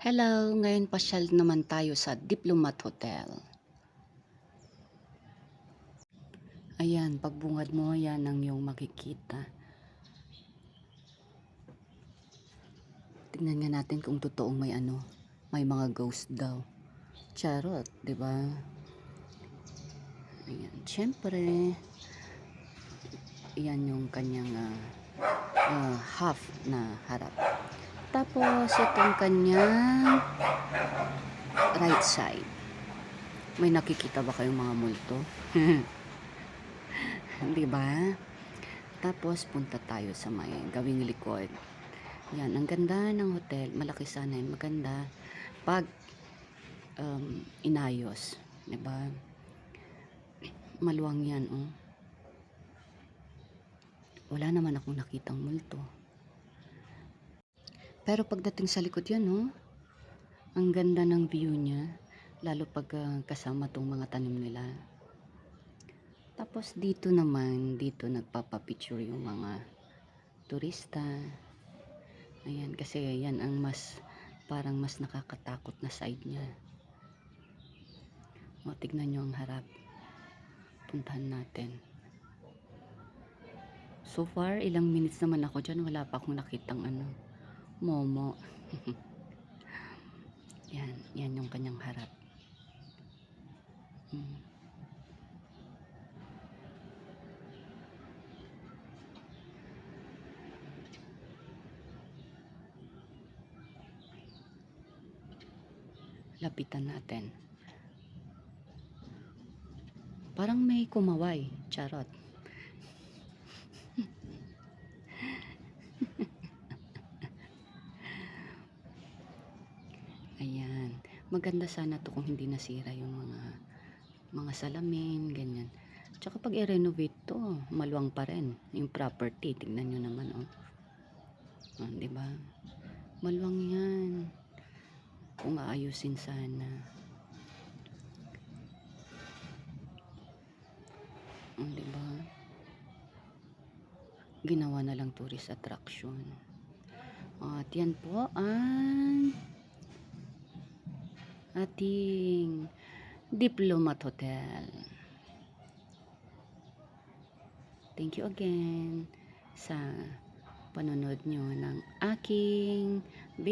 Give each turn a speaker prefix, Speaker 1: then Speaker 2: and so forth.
Speaker 1: Hello, ngayon pasyal naman tayo sa Diplomat Hotel. Ayan, pagbungad mo, yan ang iyong makikita. Tingnan nga natin kung totoong may mga ghost daw. Charot, 'di ba? Ayan, syempre, yan yung kanyang half na harap. Tapos, itong kanyang right side. May nakikita ba kayong mga multo? 'Di ba? Tapos, punta tayo sa may gawing likod. Yan, ang ganda ng hotel. Malaki sana yun. Maganda. Pag inayos. Diba? Maluwang yan, oh. Wala naman akong nakitang multo. Pero pagdating sa likod yan, oh. Ang ganda ng view niya. Lalo pag kasama tong mga tanim nila. Tapos dito naman, dito nagpapapicture yung mga turista. Ayan, kasi yan ang parang mas nakakatakot na side niya. O, tignan nyo ang harap. Puntahan natin. So far, ilang minutes naman ako dyan. Wala pa akong nakitang momo. Yan yung kanyang harap. Lapitan natin. Parang may kumaway. Charot. Ayan. Maganda sana to kung hindi nasira yung mga salamin, ganyan. Tsaka pag i-renovate to, maluwang pa rin yung property. Tingnan nyo naman, oh. Oh, diba? Maluwang yan. Kung aayusin sana. Oh, diba? Ginawa na lang tourist attraction. At yan po ang ating Diplomat Hotel. Thank you again sa panonood nyo ng aking video.